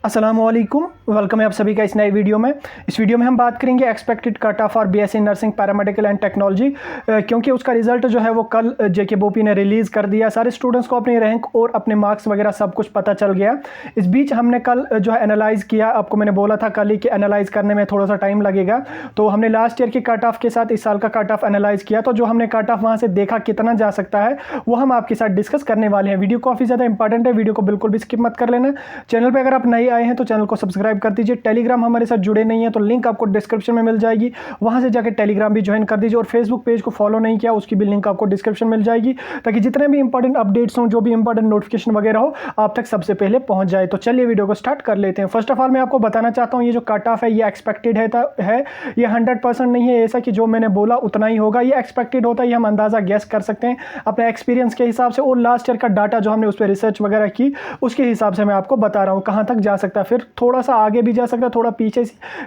अस्सलामुअलैकुम, वेलकम है आप सभी का इस नए वीडियो में। इस वीडियो में हम बात करेंगे expected cut off for BSc nursing paramedical and technology, क्योंकि उसका रिजल्ट जो है वो कल जेके बोपी ने रिलीज़ कर दिया। सारे स्टूडेंट्स को अपने रैंक और अपने मार्क्स वगैरह सब कुछ पता चल गया। इस बीच हमने कल जो है एनालाइज़ किया, आपको मैंने बोला था कल ही कि एनालाइज़ करने में थोड़ा सा टाइम लगेगा, तो हमने लास्ट ईयर के कट ऑफ के साथ इस साल का कट ऑफ एनालाइज़ किया। तो जो हमने कट ऑफ वहाँ से देखा कितना जा सकता है वो हम आपके साथ डिस्कस करने वाले हैं। वीडियो काफ़ी ज़्यादा इंपॉर्टेंट है, वीडियो को बिल्कुल भी स्किप मत कर लेना। चैनल पर अगर आप नए आए हैं तो चैनल को सब्सक्राइब कर दीजिए। टेलीग्राम हमारे साथ जुड़े नहीं है तो लिंक आपको डिस्क्रिप्शन में मिल जाएगी, वहां से जाकर टेलीग्राम भी ज्वाइन कर दीजिए। और फेसबुक पेज को फॉलो नहीं किया उसकी भी लिंक आपको डिस्क्रिप्शन मिल जाएगी, ताकि जितने भी इंपॉर्टेंट अपडेट्स हों, जो भी इंपॉर्टेंट नोटिफिकेशन वगैरह हो, आप तक सबसे पहले पहुंच जाए। तो चलिए वीडियो को स्टार्ट कर लेते हैं। फर्स्ट ऑफ ऑल मैं आपको बताना चाहता हूँ, ये जो कट ऑफ है ये एक्सपेक्टेड है, ये 100% नहीं है ऐसा कि जो मैंने बोला उतना ही होगा। ये एक्सपेक्टेड होता है, ये हम अंदाजा गैस कर सकते हैं अपने एक्सपीरियंस के हिसाब से और लास्ट ईयर का डाटा जो हमने उस पर रिसर्च वगैरह की उसके हिसाब से मैं आपको बता रहा हूँ कहाँ तक जा सकता है। फिर थोड़ा सा आगे भी जा सकता है, थोड़ा पीछे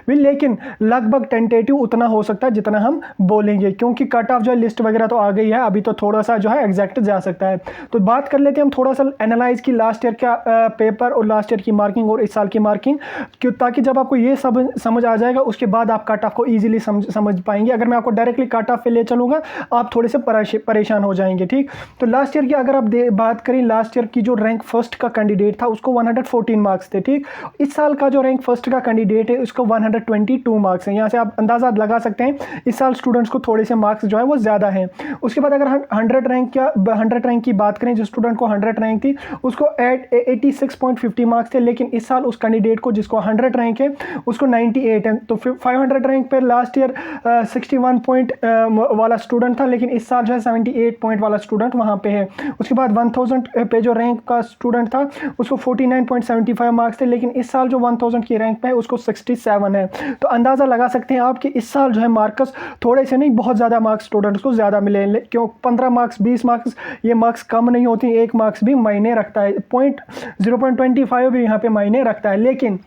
भी, लेकिन लगभग टेंटेटिव उतना हो सकता है जितना हम बोलेंगे, क्योंकि कट ऑफ जो है लिस्ट वगैरह तो आ गई है, अभी तो थोड़ा सा जो है एग्जैक्ट जा सकता है। तो बात कर लेते हैं हम थोड़ा सा एनालाइज की लास्ट ईयर का पेपर और लास्ट ईयर की मार्किंग और इस साल की मार्किंग, ताकि जब आपको ये सब समझ आ जाएगा उसके बाद आप कट ऑफ को ईजिली समझ पाएंगे। अगर मैं आपको डायरेक्टली कट ऑफ पे ले चलूंगा आप थोड़े से परेशान हो जाएंगे। ठीक, तो लास्ट ईयर की अगर आप बात करें, लास्ट ईयर की जो रैंक फर्स्ट का कैंडिडेट था उसको 114 मार्क्स थे। ठीक, इस साल का जो रैंक फर्स्ट का कैंडिडेट है उसको 122 मार्क्स हैं। यहाँ से आप अंदाजा लगा सकते हैं इस साल स्टूडेंट्स को थोड़े से मार्क्स जो है वो ज़्यादा हैं। उसके बाद अगर हम 100 रैंक की बात करें, जो स्टूडेंट को 100 रैंक थी उसको 86.50 मार्क्स थे, लेकिन इस साल उस कैंडिडेट को जिसको 100 रैंक है उसको 98 है। तो 500 रैंक पर लास्ट ईयर 61 पॉइंट वाला स्टूडेंट था, लेकिन इस साल जो है 78 पॉइंट वाला स्टूडेंट वहाँ पे है। उसके बाद 1000 पे जो रैंक का स्टूडेंट था उसको 49.75 मार्क्स थे, लेकिन इस साल जो 1000 की रैंक पे है उसको 67 है। तो अंदाज़ा लगा सकते हैं आप कि इस साल जो है मार्क्स थोड़े से नहीं, बहुत ज़्यादा मार्क्स स्टूडेंट्स को ज़्यादा मिले। क्यों 15 मार्क्स 20 मार्क्स ये मार्क्स कम नहीं होती, एक मार्क्स भी मायने रखता है, 0.25 भी यहाँ पे मायने रखता है। लेकिन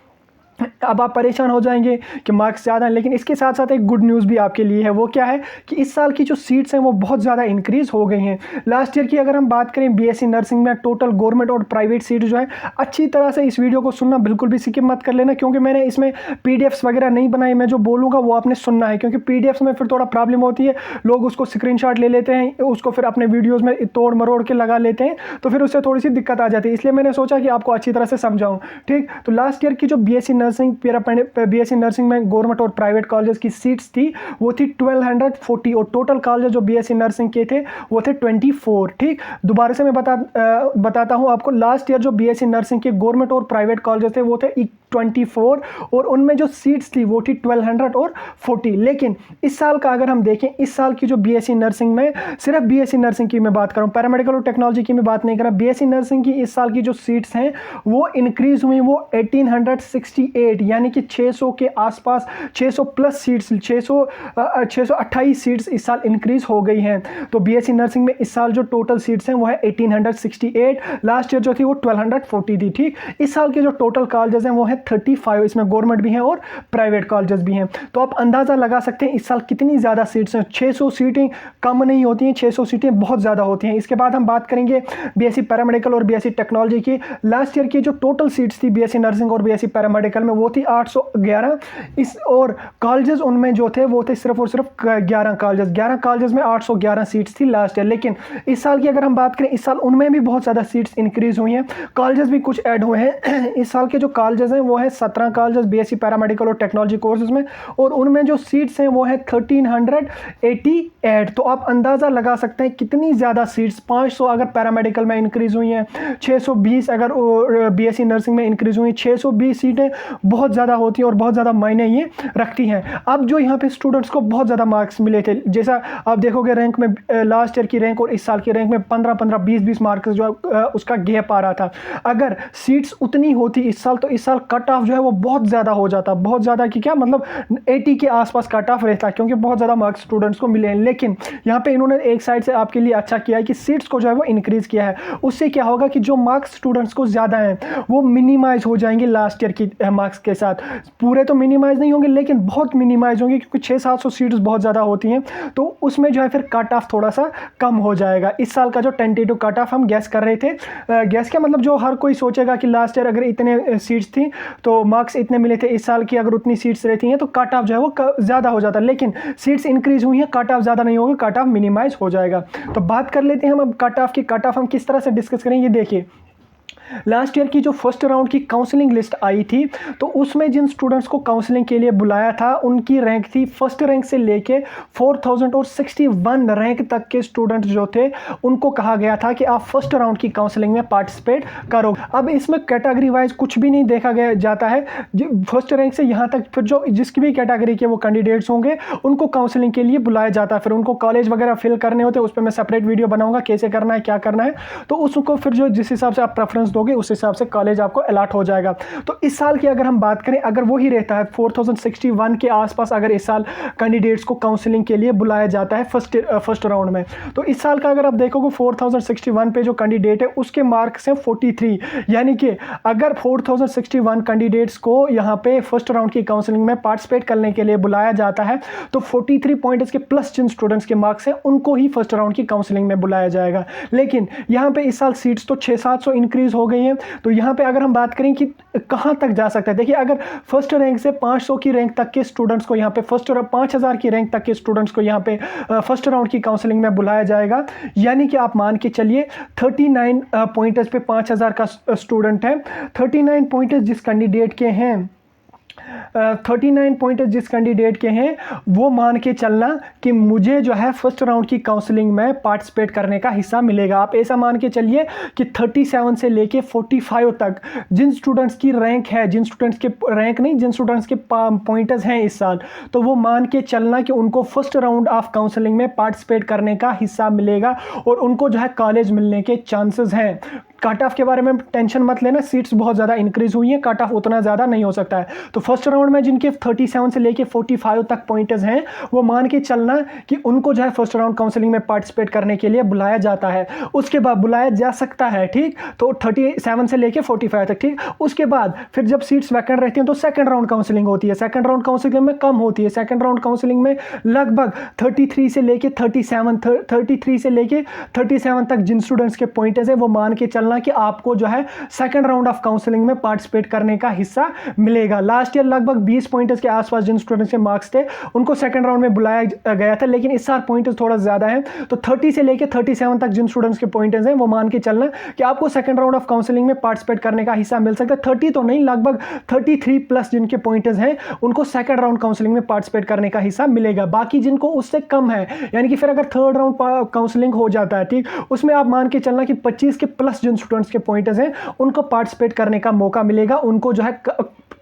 अब आप परेशान हो जाएंगे कि मार्क्स ज़्यादा हैं, लेकिन इसके साथ साथ एक गुड न्यूज़ भी आपके लिए है। वो क्या है कि इस साल की जो सीट्स हैं वो बहुत ज़्यादा इंक्रीज़ हो गई हैं। लास्ट ईयर की अगर हम बात करें बीएससी नर्सिंग में टोटल गवर्नमेंट और प्राइवेट सीट जो है, अच्छी तरह से इस वीडियो को सुनना, बिल्कुल भी स्किप मत कर लेना, क्योंकि मैंने इसमें पीडीएफ्स वगैरह नहीं बनाई। मैं जो बोलूँगा वो आपने सुनना है, क्योंकि पीडीएफ्स में फिर थोड़ा प्रॉब्लम होती है, लोग उसको स्क्रीनशॉट ले लेते हैं, उसको फिर अपने वीडियोज़ में तोड़ मरोड़ के लगा लेते हैं, तो फिर उससे थोड़ी सी दिक्कत आ जाती है। इसलिए मैंने सोचा कि आपको अच्छी तरह से समझाऊँ। ठीक, तो लास्ट ईयर की जो बीएससी नर्सिंग में गवर्नमेंट और प्राइवेट कॉलेज की सीट्स थी वो थी 1240, और टोटल कॉलेज जो बीएससी नर्सिंग के थे वो थे 24। ठीक, दोबारा से मैं बताता हूँ आपको, लास्ट ईयर जो बीएससी नर्सिंग के गवर्नमेंट और प्राइवेट कॉलेज थे वो थे 24, और उनमें जो सीट्स थी वो थी 1240। लेकिन इस साल का अगर हम देखें, इस साल की जो बीएससी नर्सिंग में, सिर्फ बीएससी नर्सिंग की मैं बात कर रहा हूँ, पैरामेडिकल और टेक्नोलॉजी की मैं बात नहीं कर रहा, बीएससी नर्सिंग की इस साल की जो सीट्स हैं वो इंक्रीज हुई, वो 1868 यानी कि 600 के आसपास, 600 प्लस सीट्स, 628 सीट्स इस साल इंक्रीज हो गई हैं। तो बीएससी नर्सिंग में इस साल जो टोटल सीट्स हैं वो है 1868, लास्ट ईयर जो थी वो 1240 थी। ठीक, इस साल के जो टोटल कॉलेजेस हैं वो है 35, इसमें गवर्नमेंट भी हैं और प्राइवेट कॉलेजेस भी हैं। तो आप अंदाज़ा लगा सकते हैं इस साल कितनी ज़्यादा सीट्स हैं। 600 सीटें कम नहीं होती हैं, 600 सीटें बहुत ज़्यादा होती हैं। इसके बाद हम बात करेंगे बीएससी पैरामेडिकल और बीएससी टेक्नोलॉजी की। लास्ट ईयर की जो टोटल सीट्स थी बीएससी नर्सिंग और बीएससी पैरामेडिकल में वो थी 811, इस और कॉलेजेस उनमें जो थे वो थे सिर्फ और सिर्फ 11 कॉलेजेस में 811 सीट्स थी लास्ट ईयर। लेकिन इस साल की अगर हम बात करें, इस साल उनमें भी बहुत ज़्यादा सीट्स इंक्रीज हुई हैं, कॉलेजेस भी कुछ ऐड हुए हैं। इस साल के जो कॉलेजेस हैं वो है 17 कॉलेजेस बीएससी पैरामेडिकल और टेक्नोलॉजी कोर्सेज में, और उनमें जो सीट्स हैं वो है 1388। तो आप अंदाज़ा लगा सकते हैं कितनी ज़्यादा सीट्स, 500 अगर पैरामेडिकल में इंक्रीज हुई हैं, 620 अगर बीएससी नर्सिंग में इंक्रीज हुई, 620 सीटें बहुत ज़्यादा होती हैं और बहुत ज़्यादा मायने ये रखती हैं। अब जो यहाँ पे स्टूडेंट्स को बहुत ज़्यादा मार्क्स मिले थे, जैसा आप देखोगे रैंक में, लास्ट ईयर की रैंक और इस साल की रैंक में 15-15, 20-20 मार्क्स जो उसका गैप आ रहा था। अगर सीट्स उतनी होती इस साल तो इस साल कट ऑफ जो है वो बहुत ज़्यादा हो जाता, बहुत ज़्यादा कि क्या मतलब 80 के आसपास कट ऑफ रहता, क्योंकि बहुत ज़्यादा मार्क्स स्टूडेंट्स को मिले हैं। लेकिन यहाँ पे इन्होंने एक साइड से आपके लिए अच्छा किया है कि सीट्स को जो है वो इंक्रीज़ किया है। उससे क्या होगा कि जो मार्क्स स्टूडेंट्स को ज़्यादा हैं वो मिनिमाइज हो जाएंगे लास्ट ईयर की मार्क्स के साथ। पूरे तो मिनिमाइज़ नहीं होंगे लेकिन बहुत मिनिमाइज़ होंगे, क्योंकि 600-700 सीट्स बहुत ज़्यादा होती हैं, तो उसमें जो है फिर कट ऑफ थोड़ा सा कम हो जाएगा। इस साल का जो टेंटेटिव कट ऑफ हम गैस कर रहे थे, गैस क्या मतलब जो हर कोई सोचेगा कि लास्ट ईयर अगर इतने सीट्स थी तो मार्क्स इतने मिले थे, इस साल की अगर उतनी सीट्स रहती हैं तो कट ऑफ जो है वो ज़्यादा हो जाता है। लेकिन सीट्स इंक्रीज हुई हैं, कट ऑफ ज़्यादा नहीं होगा, कट ऑफ मिनिमाइज हो जाएगा। तो बात कर लेते हैं हम अब कट ऑफ की। कट ऑफ हम किस तरह से डिस्कस करें, ये देखिए। लास्ट ईयर की जो फर्स्ट राउंड की काउंसलिंग लिस्ट आई थी, तो उसमें जिन स्टूडेंट्स को काउंसलिंग के लिए बुलाया था उनकी रैंक थी फर्स्ट रैंक से लेके 4061 रैंक तक के स्टूडेंट जो थे उनको कहा गया था कि आप फर्स्ट राउंड की काउंसलिंग में पार्टिसिपेट करो। अब इसमें कैटेगरी वाइज कुछ भी नहीं देखा गया जाता है, फर्स्ट रैंक से यहाँ तक फिर जो जिसकी भी कैटेगरी के वो कैंडिडेट्स होंगे उनको काउंसलिंग के लिए बुलाया जाता है। फिर उनको कॉलेज वगैरह फिल करने होते हैं, उस पर मैं सेपरेट वीडियो बनाऊंगा कैसे करना है, क्या करना है, तो उसको फिर जो जिस हिसाब से आप प्रेफरेंस दोगे उस हिसाब से कॉलेज आपको अलॉट हो जाएगा। तो इस साल की अगर हम बात करें, अगर वही रहता है 4061 के आसपास, अगर इस साल कैंडिडेट्स को काउंसलिंग के लिए बुलाया जाता है फर्स्ट राउंड में, तो इस साल का अगर आप देखोगे 4061 पे जो कैंडिडेट है उसके मार्क्स हैं 43, यानी कि अगर 4061 कैंडिडेट्स को यहाँ पे फर्स्ट राउंड की काउंसलिंग में पार्टिसिपेट करने के लिए बुलाया जाता है तो 43 पॉइंट्स के प्लस जिन स्टूडेंट्स के मार्क्स हैं उनको ही फर्स्ट राउंड की काउंसलिंग में बुलाया जाएगा। लेकिन यहाँ पे इस साल सीट्स तो 600-700 इंक्रीज हो गई हैं, तो यहाँ पे अगर हम बात करें कि कहाँ तक जा सकता है, देखिए अगर फर्स्ट रैंक से 500 की रैंक तक के स्टूडेंट्स को यहाँ पे 5000 की रैंक तक के स्टूडेंट्स को यहाँ पे फर्स्ट राउंड की काउंसलिंग में बुलाया जाएगा, यानी कि आप मान के चलिए 39 पॉइंट्स पे 5000 का स्टूडेंट है। 39 पॉइंट्स जिस कैंडिडेट के हैं 39 पॉइंट जिस कैंडिडेट के हैं वो मान के चलना कि मुझे जो है फर्स्ट राउंड की काउंसलिंग में पार्टिसिपेट करने का हिस्सा मिलेगा। आप ऐसा मान के चलिए कि 37 से लेके 45 तक जिन स्टूडेंट्स की रैंक है, जिन स्टूडेंट्स के रैंक नहीं, जिन स्टूडेंट्स के पॉइंटर्स हैं इस साल, तो वो मान के चलना कि उनको फर्स्ट राउंड ऑफ काउंसलिंग में पार्टिसिपेट करने का हिस्सा मिलेगा और उनको जो है कॉलेज मिलने के चांसेस हैं। कट ऑफ के बारे में टेंशन मत लेना, सीट्स बहुत ज़्यादा इंक्रीज हुई हैं, कट ऑफ उतना ज़्यादा नहीं हो सकता है। तो फर्स्ट राउंड में जिनके 37 से लेके 45 तक पॉइंटर्स हैं वो मान के चलना कि उनको जो है फर्स्ट राउंड काउंसलिंग में पार्टिसिपेट करने के लिए बुलाया जाता है। उसके बाद बुलाया जा सकता है, ठीक, तो 37 से लेके 45 तक, ठीक। उसके बाद फिर जब सीट्स वैकेंट रहती हैं तो सेकंड राउंड काउंसलिंग होती है। सेकंड राउंड काउंसलिंग में कम होती है, सेकंड राउंड काउंसलिंग में लगभग 33 से लेके 37 तक जिन स्टूडेंट्स के पॉइंटर्स हैं वो मान के चलना कि आपको जो है सेकंड राउंड ऑफ काउंसलिंग में पार्टिसिपेट करने का हिस्सा मिलेगा। लास्ट ईयर लगभग 20 पॉइंटर्स के आसपास जिन स्टूडेंट्स के मार्क्स थे उनको सेकंड राउंड में बुलाया गया था, लेकिन इस साल पॉइंटर्स थोड़ा ज्यादा हैं, तो 30 से लेके 37 तक जिन स्टूडेंट्स के पॉइंटर्स हैं वो मान के चलना कि आपको सेकंड राउंड ऑफ काउंसलिंग में पार्टिसिपेट करने का हिस्सा मिल सकता है। 30 तो नहीं, लगभग 33 प्लस जिनके पॉइंटर्स हैं उनको सेकंड राउंड काउंसलिंग में पार्टिसिपेट करने का हिस्सा मिलेगा। बाकी जिनको उससे कम है, यानी कि फिर अगर थर्ड राउंड काउंसलिंग हो जाता है, ठीक, उसमें आप मान के चलना कि 25 के प्लस जिन स्टूडेंट्स के पॉइंटर्स हैं उनको पार्टिसिपेट करने का मौका मिलेगा, उनको जो है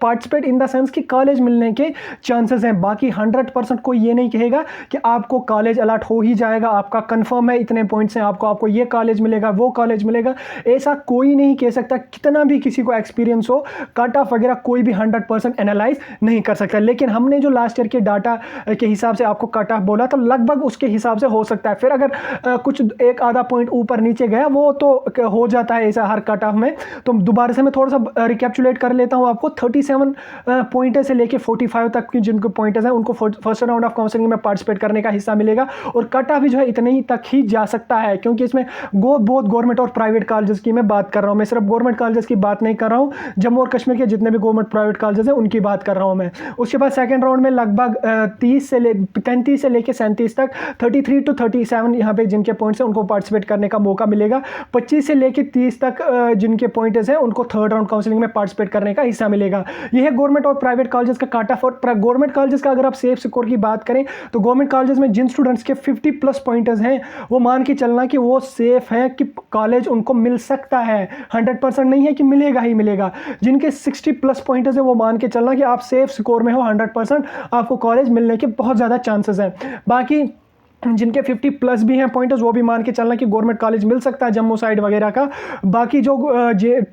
पार्टिसिपेट इन द सेंस कि कॉलेज मिलने के चांसेस हैं। बाकी 100% कोई ये नहीं कहेगा कि आपको कॉलेज अलॉट हो ही जाएगा, आपका कंफर्म है इतने पॉइंट्स हैं, आपको ये कॉलेज मिलेगा, वो कॉलेज मिलेगा, ऐसा कोई नहीं कह सकता। कितना भी किसी को एक्सपीरियंस हो, कट ऑफ वगैरह कोई भी 100% एनालाइज नहीं कर सकता। लेकिन हमने जो लास्ट ईयर के डाटा के हिसाब से आपको कट ऑफ बोला तो लगभग उसके हिसाब से हो सकता है। फिर अगर कुछ एक आधा पॉइंट ऊपर नीचे गया वो तो हो जाता है ऐसा हर कट ऑफ में। तो दोबारा से मैं थोड़ा सा रिकैप्चुलेट कर लेता हूँ आपको। 37 पॉइंटर्स से लेके 45 तक की जिनको पॉइंटर्स हैं उनको फर्स्ट राउंड ऑफ काउंसलिंग में पार्टिसिपेट करने का हिस्सा मिलेगा और कट ऑफ भी जो है इतने ही तक ही जा सकता है, क्योंकि इसमें बहुत गवर्नमेंट और प्राइवेट कॉलेजेस की मैं बात कर रहा हूँ। मैं सिर्फ गवर्नमेंट कॉलेजेस की बात नहीं कर रहा हूँ, जम्मू और कश्मीर के जितने भी गवर्नमेंट प्राइवेट कॉलेजेस हैं उनकी बात कर रहा हूँ मैं। उसके बाद सेकंड राउंड में लगभग 33 से लेके 37 तक 33 to 37 यहाँ पे जिनके पॉइंट्स हैं उनको पार्टिसिपेट करने का मौका मिलेगा। 25 से लेके 30 तक जिनके पॉइंट्स हैं उनको थर्ड राउंड काउंसलिंग में पार्टिसिपेट करने का हिस्सा मिलेगा। यह है गवर्नमेंट और प्राइवेट कॉलेजेस का कट ऑफ। और गवर्नमेंट कॉलेजेस का अगर आप सेफ स्कोर की बात करें तो गवर्नमेंट कॉलेजेस में जिन स्टूडेंट्स के 50 प्लस पॉइंटर्स हैं वो मान के चलना कि वो सेफ है कि कॉलेज उनको मिल सकता है, 100% नहीं है कि मिलेगा ही मिलेगा। जिनके 60 प्लस पॉइंटर्स हैं वो मान के चलना कि आप सेफ स्कोर में हो, 100% आपको कॉलेज मिलने के बहुत ज़्यादा चांसेस हैं। बाकी जिनके 50 प्लस भी हैं पॉइंटर्स, वो भी मान के चलना कि गवर्नमेंट कॉलेज मिल सकता है जम्मू साइड वगैरह का। बाकी जो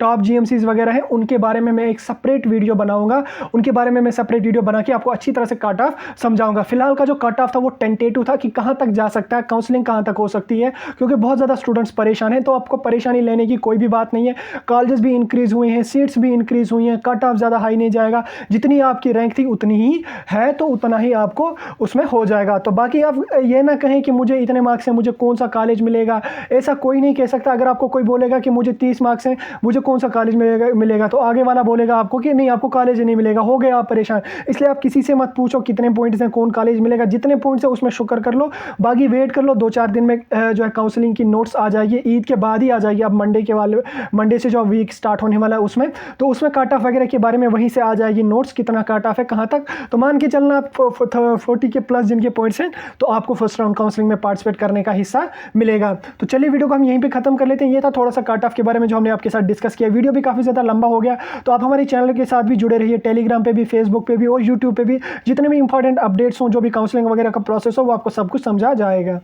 टॉप जीएमसीज वगैरह हैं उनके बारे में मैं एक सेपरेट वीडियो बनाऊंगा, उनके बारे में मैं सेपरेट वीडियो बना के आपको अच्छी तरह से कट ऑफ समझाऊंगा। फिलहाल का जो कट ऑफ था वो टेंटेटिव था कि कहाँ तक जा सकता है, काउंसलिंग कहाँ तक हो सकती है, क्योंकि बहुत ज़्यादा स्टूडेंट्स परेशान हैं। तो आपको परेशानी लेने की कोई भी बात नहीं है, कॉलेजेस भी इंक्रीज हुए हैं, सीट्स भी इंक्रीज हुई हैं, कट ऑफ ज़्यादा हाई नहीं जाएगा, जितनी आपकी रैंक थी उतनी ही है, तो उतना ही आपको उसमें हो जाएगा। तो बाकी आप ये ना कहें कि मुझे इतने मार्क्स हैं मुझे कौन सा कॉलेज मिलेगा, ऐसा कोई नहीं कह सकता। अगर आपको कोई बोलेगा कि मुझे 30 मार्क्स हैं मुझे कौन सा कॉलेज मिलेगा तो आगे वाला बोलेगा आपको कि नहीं आपको कॉलेज नहीं मिलेगा, हो गए आप परेशान। इसलिए आप किसी से मत पूछो कितने पॉइंट्स हैं कौन कॉलेज मिलेगा, जितने पॉइंट्स हैं उसमें शुक्र कर लो, बाकी वेट कर लो, 2-4 दिन में जो है काउंसलिंग की नोट्स आ जाएगी, ईद के बाद ही आ जाएगी। अब मंडे से जो वीक स्टार्ट होने वाला है उसमें, तो उसमें कट ऑफ वगैरह के बारे में वहीं से आ जाएगी नोट्स, कितना कट ऑफ है कहाँ तक। तो मान के चलना आप 40 के प्लस जिनके पॉइंट्स हैं तो आपको फर्स्ट राउंड काउंसलिंग में पार्टिसिपेट करने का हिस्सा मिलेगा। तो चलिए वीडियो को हम यहीं पे खत्म कर लेते हैं। ये था थोड़ा सा कट ऑफ के बारे में जो हमने आपके साथ डिस्कस किया। वीडियो भी काफ़ी ज़्यादा लंबा हो गया, तो आप हमारे चैनल के साथ भी जुड़े रहिए, टेलीग्राम पे भी, फेसबुक पे भी और यूट्यूब पे भी। जितने भी इंपॉर्टेंट अपडेट्स हों, जो भी काउंसलिंग वगैरह का प्रोसेस हो, वो आपको सब कुछ समझा जाएगा।